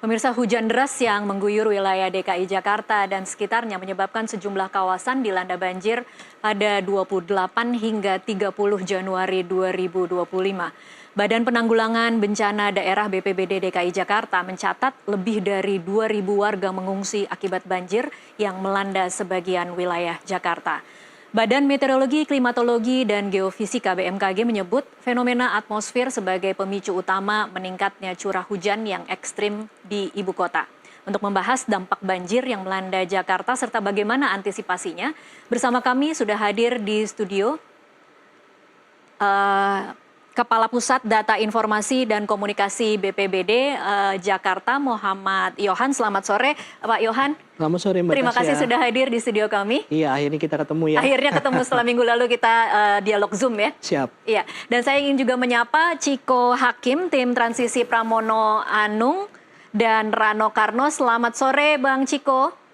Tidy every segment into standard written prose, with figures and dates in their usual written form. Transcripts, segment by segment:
Pemirsa, hujan deras yang mengguyur wilayah DKI Jakarta dan sekitarnya menyebabkan sejumlah kawasan dilanda banjir pada 28 hingga 30 Januari 2025. Badan Penanggulangan Bencana Daerah BPBD DKI Jakarta mencatat lebih dari 2.000 warga mengungsi akibat banjir yang melanda sebagian wilayah Jakarta. Badan Meteorologi, Klimatologi, dan Geofisika BMKG menyebut fenomena atmosfer sebagai pemicu utama meningkatnya curah hujan yang ekstrim di ibu kota. Untuk membahas dampak banjir yang melanda Jakarta serta bagaimana antisipasinya, bersama kami sudah hadir di studio Kepala Pusat Data Informasi dan Komunikasi BPBD Jakarta, Muhammad Yohan. Selamat sore, Pak Yohan. Selamat sore, Mbak Terima kasih Tasya. sudah hadir di studio kami. Iya, akhirnya kita ketemu ya. Akhirnya ketemu setelah minggu lalu kita dialog Zoom ya. Siap. Iya, dan saya ingin juga menyapa Ciko Hakim, tim transisi Pramono Anung, dan Rano Karno. Selamat sore, Bang Ciko.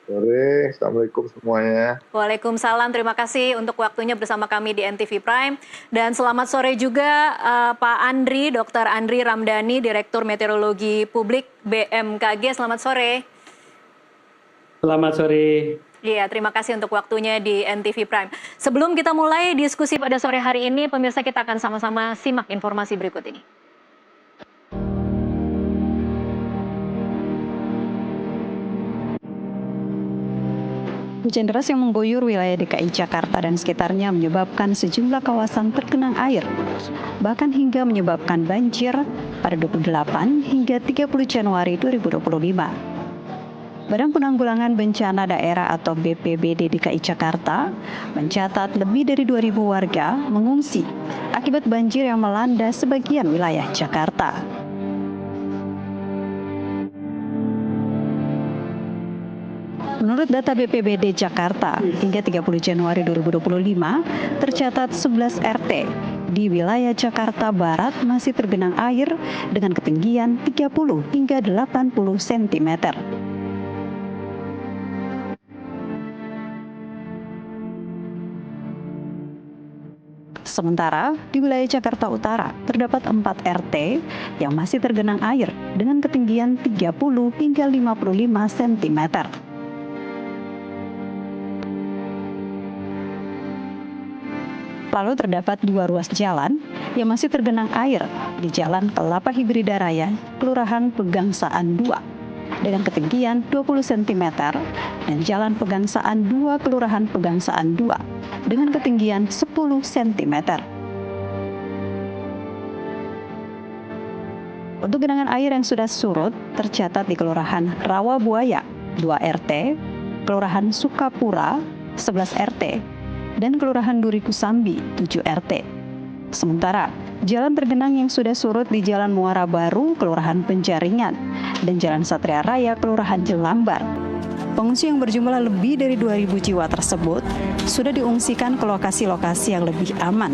Sore, Assalamualaikum semuanya. Waalaikumsalam, terima kasih untuk waktunya bersama kami di NTV Prime. Dan selamat sore juga Pak Andri, Dr. Andri Ramdhani, Direktur Meteorologi Publik BMKG. Selamat sore. Selamat sore. Iya, terima kasih untuk waktunya di NTV Prime. Sebelum kita mulai diskusi pada sore hari ini, pemirsa kita akan sama-sama simak informasi berikut ini. Hujan deras yang mengguyur wilayah DKI Jakarta dan sekitarnya menyebabkan sejumlah kawasan tergenang air, bahkan hingga menyebabkan banjir pada 28 hingga 30 Januari 2025. Badan Penanggulangan Bencana Daerah atau BPBD DKI Jakarta mencatat lebih dari 2.000 warga mengungsi akibat banjir yang melanda sebagian wilayah Jakarta. Menurut data BPBD Jakarta, hingga 30 Januari 2025, tercatat 11 RT di wilayah Jakarta Barat masih tergenang air dengan ketinggian 30 hingga 80 cm. Sementara di wilayah Jakarta Utara terdapat 4 RT yang masih tergenang air dengan ketinggian 30 hingga 55 cm. Lalu terdapat 2 ruas jalan yang masih tergenang air di Jalan Kelapa Hibrida Raya, Kelurahan Pegangsaan 2 dengan ketinggian 20 cm dan Jalan Pegangsaan 2 Kelurahan Pegangsaan 2 dengan ketinggian 10 cm. Untuk genangan air yang sudah surut tercatat di Kelurahan Rawabuaya 2 RT, Kelurahan Sukapura 11 RT, dan Kelurahan Duri Kusambi 7 RT. Sementara jalan tergenang yang sudah surut di Jalan Muara Baru, Kelurahan Penjaringan, dan Jalan Satria Raya, Kelurahan Jelambar. Pengungsi yang berjumlah lebih dari 2.000 jiwa tersebut sudah diungsikan ke lokasi-lokasi yang lebih aman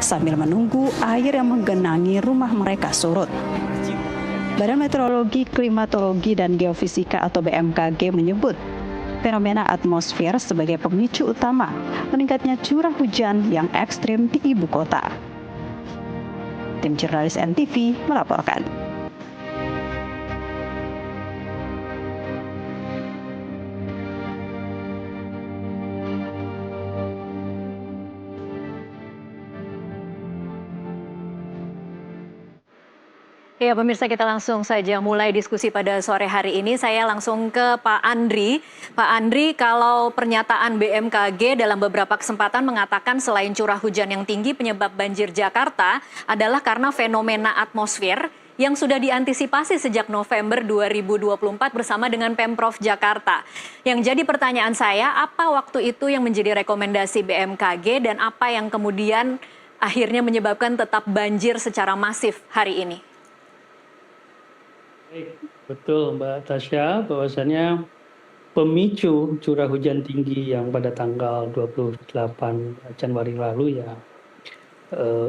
sambil menunggu air yang menggenangi rumah mereka surut. Badan Meteorologi, Klimatologi, dan Geofisika atau BMKG menyebut fenomena atmosfer sebagai pemicu utama meningkatnya curah hujan yang ekstrim di ibu kota. Tim jurnalis NTV melaporkan. Ya, pemirsa, kita langsung saja mulai diskusi pada sore hari ini. Saya langsung ke Pak Andri. Pak Andri, kalau pernyataan BMKG dalam beberapa kesempatan mengatakan selain curah hujan yang tinggi, penyebab banjir Jakarta adalah karena fenomena atmosfer yang sudah diantisipasi sejak November 2024 bersama dengan Pemprov Jakarta. Yang jadi pertanyaan saya, apa waktu itu yang menjadi rekomendasi BMKG dan apa yang kemudian akhirnya menyebabkan tetap banjir secara masif hari ini? Baik, betul Mbak Tasya, bahwasannya pemicu curah hujan tinggi yang pada tanggal 28 Januari lalu ya,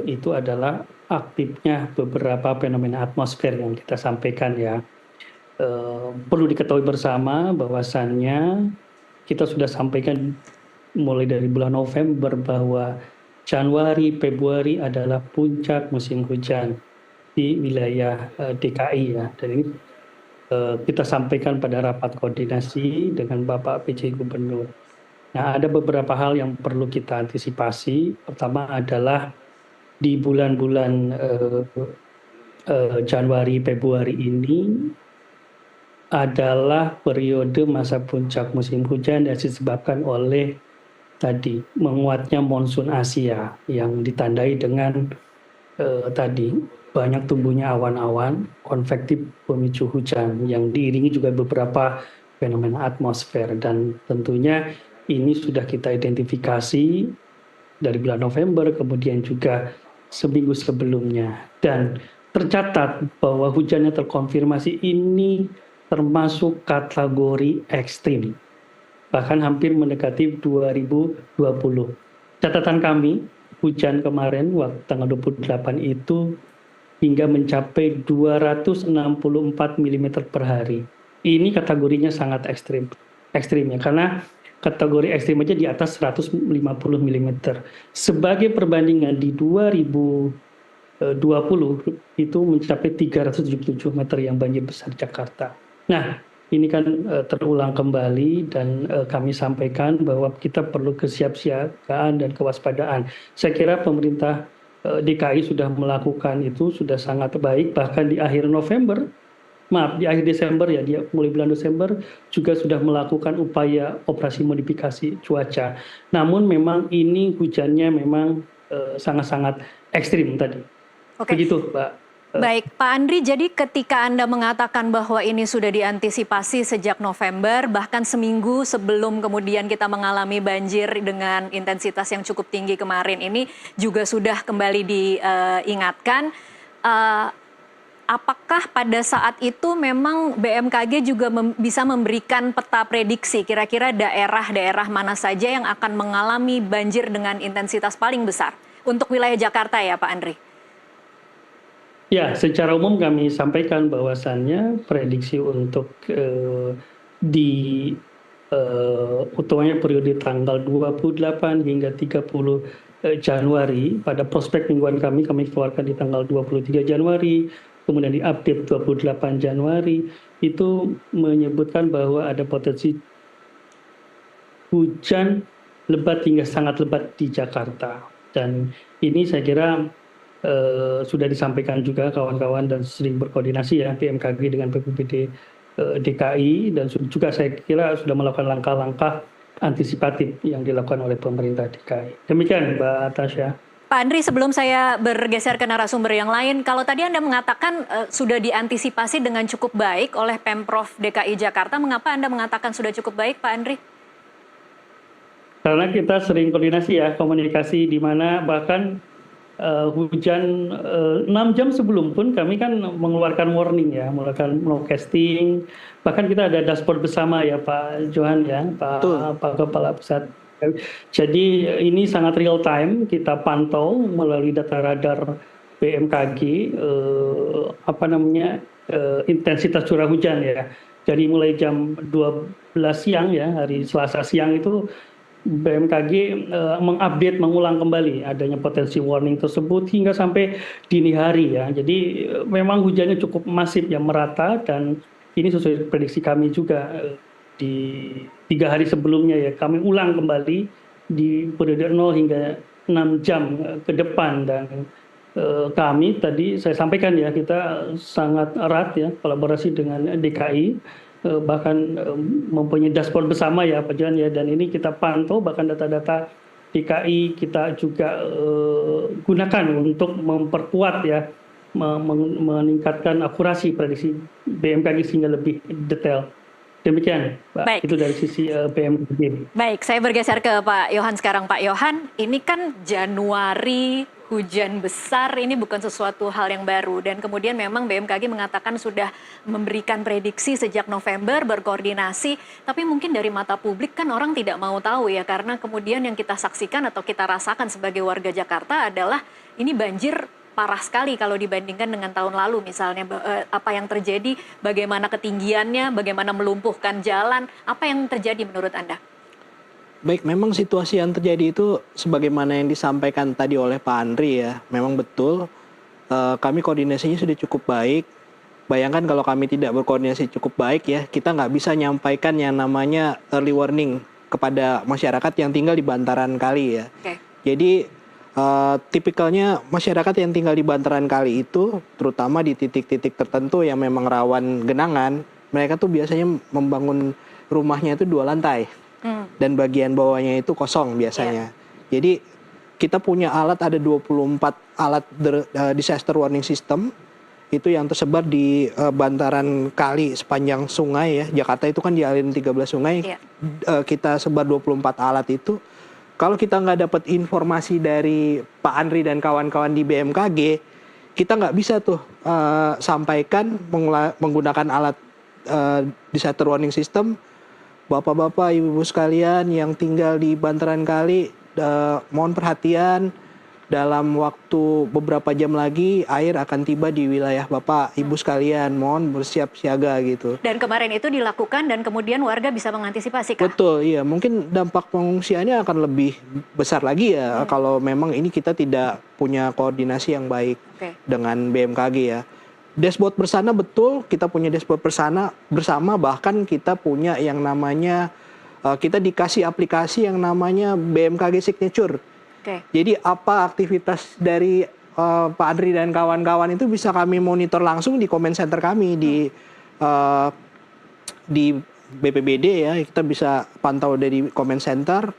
itu adalah aktifnya beberapa fenomena atmosfer yang kita sampaikan ya. Perlu diketahui bersama bahwasannya kita sudah sampaikan mulai dari bulan November bahwa Januari, Februari adalah puncak musim hujan. di wilayah DKI ya. Dan ini kita sampaikan pada rapat koordinasi dengan Bapak PJ Gubernur. Nah, ada beberapa hal yang perlu kita antisipasi. Pertama adalah di bulan-bulan Januari, Februari ini adalah periode masa puncak musim hujan yang disebabkan oleh tadi menguatnya monsun Asia yang ditandai dengan tadi banyak tumbuhnya awan-awan konvektif pemicu hujan yang diiringi juga beberapa fenomena atmosfer, dan tentunya ini sudah kita identifikasi dari bulan November, kemudian juga seminggu sebelumnya, dan tercatat bahwa hujannya terkonfirmasi ini termasuk kategori ekstrim, bahkan hampir mendekati 2020. Catatan kami, hujan kemarin waktu tanggal 28 itu hingga mencapai 264 mm per hari. Ini kategorinya sangat ekstrim ya, karena kategori ekstrim aja di atas 150 mm. Sebagai perbandingan di 2020 itu mencapai 377 meter yang banjir besar Jakarta. Nah, ini kan terulang kembali, dan kami sampaikan bahwa kita perlu kesiapsiagaan dan kewaspadaan. Saya kira pemerintah DKI sudah melakukan itu sudah sangat baik, bahkan di akhir Desember ya, mulai bulan Desember juga sudah melakukan upaya operasi modifikasi cuaca. Namun memang ini hujannya memang sangat-sangat ekstrim tadi. Oke. Begitu, Mbak. Baik, Pak Andri, jadi ketika Anda mengatakan bahwa ini sudah diantisipasi sejak November, bahkan seminggu sebelum kemudian kita mengalami banjir dengan intensitas yang cukup tinggi kemarin ini juga sudah kembali diingatkan. Apakah pada saat itu memang BMKG juga bisa memberikan peta prediksi kira-kira daerah-daerah mana saja yang akan mengalami banjir dengan intensitas paling besar untuk wilayah Jakarta ya Pak Andri? Ya, secara umum kami sampaikan bahwasannya prediksi untuk utamanya periode tanggal 28 hingga 30 Januari, pada prospek mingguan kami keluarkan di tanggal 23 Januari, kemudian diupdate 28 Januari, itu menyebutkan bahwa ada potensi hujan lebat hingga sangat lebat di Jakarta. Dan ini saya kira sudah disampaikan juga kawan-kawan dan sering berkoordinasi ya BMKG dengan BPBD DKI, dan juga saya kira sudah melakukan langkah-langkah antisipatif yang dilakukan oleh pemerintah DKI. Demikian Mbak Tasya. Pak Andri, sebelum saya bergeser ke narasumber yang lain, kalau tadi Anda mengatakan sudah diantisipasi dengan cukup baik oleh Pemprov DKI Jakarta, mengapa Anda mengatakan sudah cukup baik Pak Andri? Karena kita sering koordinasi ya, komunikasi di mana bahkan hujan 6 jam sebelum pun kami kan mengeluarkan warning ya, mengeluarkan broadcasting, bahkan kita ada dashboard bersama ya Pak Johan ya, Pak Kepala Pusat. Jadi ini sangat real time, kita pantau melalui data radar BMKG intensitas curah hujan ya. Jadi mulai jam 12 siang ya, hari Selasa siang itu BMKG mengulang kembali adanya potensi warning tersebut hingga sampai dini hari ya. Jadi memang hujannya cukup masif ya, merata, dan ini sesuai prediksi kami juga di 3 hari sebelumnya ya. Kami ulang kembali di periode 0 hingga 6 jam ke depan, dan kami tadi saya sampaikan ya, kita sangat erat ya kolaborasi dengan DKI. Bahkan mempunyai dashboard bersama ya Pak Johan ya, dan ini kita pantau, bahkan data-data DKI kita juga gunakan untuk memperkuat ya, meningkatkan akurasi prediksi BMKG sehingga lebih detail. Demikian Pak. Baik. Itu dari sisi BMKG. Baik, saya bergeser ke Pak Yohan sekarang. Pak Yohan, ini kan Januari hujan besar, ini bukan sesuatu hal yang baru, dan kemudian memang BMKG mengatakan sudah memberikan prediksi sejak November, berkoordinasi, tapi mungkin dari mata publik kan orang tidak mau tahu ya, karena kemudian yang kita saksikan atau kita rasakan sebagai warga Jakarta adalah ini banjir parah sekali kalau dibandingkan dengan tahun lalu, misalnya apa yang terjadi, bagaimana ketinggiannya, bagaimana melumpuhkan jalan, apa yang terjadi menurut Anda? Baik, memang situasi yang terjadi itu sebagaimana yang disampaikan tadi oleh Pak Andri ya, memang betul kami koordinasinya sudah cukup baik. Bayangkan kalau kami tidak berkoordinasi cukup baik ya, kita nggak bisa nyampaikan yang namanya early warning kepada masyarakat yang tinggal di bantaran kali ya. Oke. Jadi tipikalnya masyarakat yang tinggal di bantaran kali itu, terutama di titik-titik tertentu yang memang rawan genangan, mereka tuh biasanya membangun rumahnya itu 2 lantai. Dan bagian bawahnya itu kosong biasanya. Jadi kita punya alat, ada 24 alat disaster warning system itu yang tersebar di bantaran kali sepanjang sungai ya. Jakarta itu kan dialirin 13 sungai. Kita sebar 24 alat itu. Kalau kita nggak dapat informasi dari Pak Andri dan kawan-kawan di BMKG, kita nggak bisa tuh sampaikan menggunakan alat disaster warning system. Bapak-bapak, ibu-ibu sekalian yang tinggal di bantaran kali, mohon perhatian, dalam waktu beberapa jam lagi air akan tiba di wilayah Bapak, Ibu sekalian, mohon bersiap siaga gitu. Dan kemarin itu dilakukan dan kemudian warga bisa mengantisipasi, Kak? Betul, iya. Mungkin dampak pengungsiannya akan lebih besar lagi ya kalau memang ini kita tidak punya koordinasi yang baik dengan BMKG ya. Dashboard bersama betul, kita punya dashboard bersama, bahkan kita punya yang namanya, kita dikasih aplikasi yang namanya BMKG Signature. Jadi apa aktivitas dari Pak Andri dan kawan-kawan itu bisa kami monitor langsung di comment center kami di BPBD ya. Kita bisa pantau dari comment center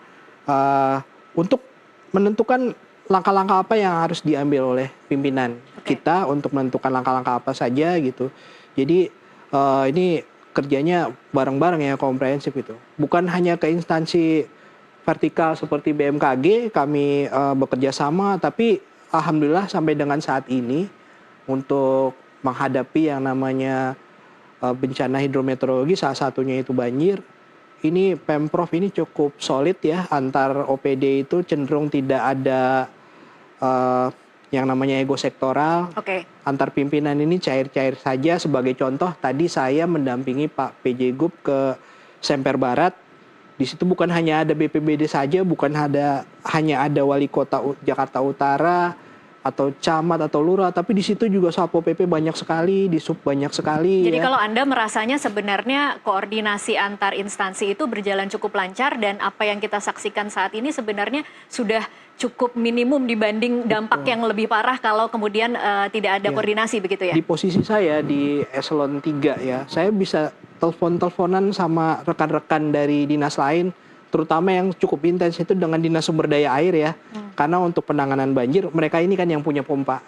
untuk menentukan langkah-langkah apa yang harus diambil oleh pimpinan kita untuk menentukan langkah-langkah apa saja gitu. Jadi ini kerjanya bareng-bareng ya, komprehensif itu. Bukan hanya ke instansi vertikal seperti BMKG, kami bekerja sama, tapi alhamdulillah sampai dengan saat ini untuk menghadapi yang namanya bencana hidrometeorologi, salah satunya itu banjir, ini Pemprov ini cukup solid ya, antar OPD itu cenderung tidak ada yang namanya ego sektoral. Antar pimpinan ini cair-cair saja. Sebagai contoh, tadi saya mendampingi Pak PJ Gub ke Semper Barat. Di situ bukan hanya ada BPBD saja, bukan hanya ada wali kota Jakarta Utara atau camat atau lurah, tapi di situ juga Satpol PP banyak sekali, di sub banyak sekali. Jadi ya. kalau Anda merasanya sebenarnya koordinasi antar instansi itu berjalan cukup lancar dan apa yang kita saksikan saat ini sebenarnya sudah cukup minimum dibanding dampak yang lebih parah kalau kemudian tidak ada koordinasi begitu ya? Di posisi saya di eselon 3 ya, saya bisa telepon-teleponan sama rekan-rekan dari dinas lain, terutama yang cukup intens itu dengan dinas sumber daya air ya, karena untuk penanganan banjir mereka ini kan yang punya pompa.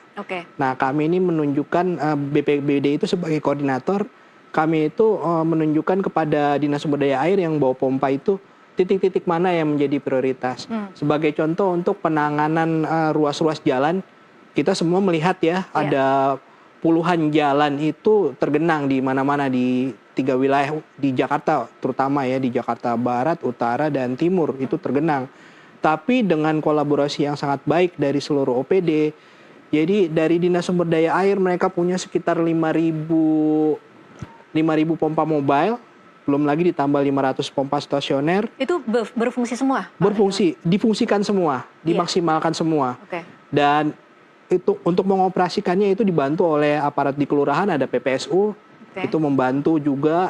Nah kami ini menunjukkan BPBD itu sebagai koordinator, kami itu menunjukkan kepada dinas sumber daya air yang bawa pompa itu titik-titik mana yang menjadi prioritas. Sebagai contoh untuk penanganan ruas-ruas jalan, kita semua melihat ya ada puluhan jalan itu tergenang di mana-mana di 3 wilayah di Jakarta, terutama ya di Jakarta Barat, Utara, dan Timur itu tergenang. Tapi dengan kolaborasi yang sangat baik dari seluruh OPD, jadi dari Dinas Sumber Daya Air mereka punya sekitar 5.000 pompa mobile, belum lagi ditambah 500 pompa stasioner. Itu berfungsi semua? Berfungsi, difungsikan semua, dimaksimalkan semua. Dan itu untuk mengoperasikannya itu dibantu oleh aparat di kelurahan, ada PPSU, itu membantu juga,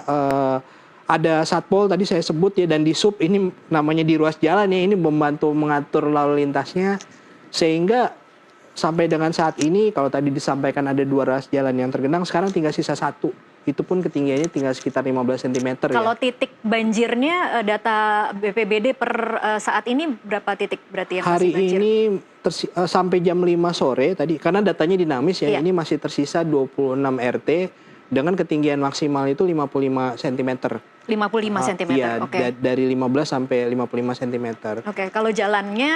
ada Satpol tadi saya sebut ya, dan di sub ini namanya di ruas jalan ya, ini membantu mengatur lalu lintasnya, sehingga sampai dengan saat ini kalau tadi disampaikan ada 2 ruas jalan yang tergenang, sekarang tinggal sisa 1. Itu pun ketinggiannya tinggal sekitar 15 cm ya. Kalau titik banjirnya, data BPBD per saat ini berapa titik berarti yang hari masih banjir? ini sampai jam 5 sore tadi, karena datanya dinamis ya, ini masih tersisa 26 RT dengan ketinggian maksimal itu 55 cm. 55 cm, Iya, dari 15 sampai 55 cm. Kalau jalannya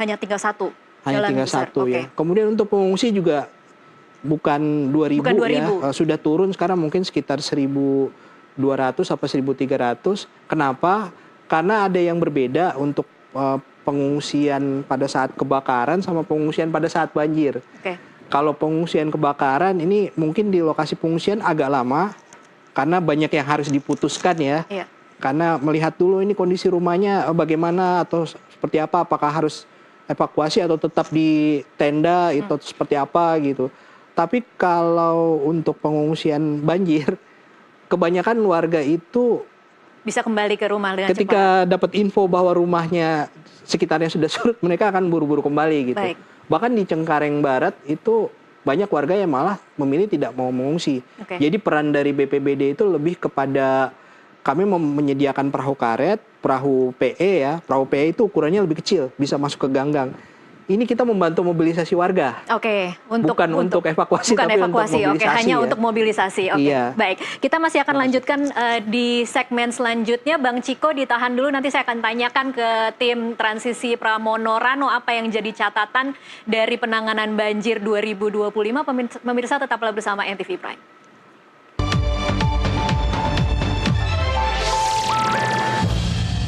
hanya tinggal 1? Hanya tinggal 1 ya. Kemudian untuk pengungsi juga bukan 2.000 ya, sudah turun sekarang mungkin sekitar 1.200 sampai 1.300. Kenapa? Karena ada yang berbeda untuk pengungsian pada saat kebakaran sama pengungsian pada saat banjir. Kalau pengungsian kebakaran ini mungkin di lokasi pengungsian agak lama karena banyak yang harus diputuskan ya. Karena melihat dulu ini kondisi rumahnya bagaimana atau seperti apa, apakah harus evakuasi atau tetap di tenda itu seperti apa gitu. Tapi kalau untuk pengungsian banjir, kebanyakan warga itu Bisa kembali ke rumah dengan cepat. ketika dapat info bahwa rumahnya sekitarnya sudah surut, mereka akan buru-buru kembali gitu. Baik. Bahkan di Cengkareng Barat itu banyak warga yang malah memilih tidak mau mengungsi. Oke. Jadi peran dari BPBD itu lebih kepada kami menyediakan perahu karet, perahu PE ya. Perahu PE itu ukurannya lebih kecil, bisa masuk ke ganggang. Ini kita membantu mobilisasi warga. Oke, Bukan untuk evakuasi, bukan tapi untuk evakuasi. Oke, mobilisasi hanya ya. untuk mobilisasi. Oke, Iya. baik. Kita masih akan lanjutkan di segmen selanjutnya. Bang Ciko ditahan dulu. Nanti saya akan tanyakan ke tim transisi Pramono Rano apa yang jadi catatan dari penanganan banjir 2025. Pemirsa tetaplah bersama NTV Prime.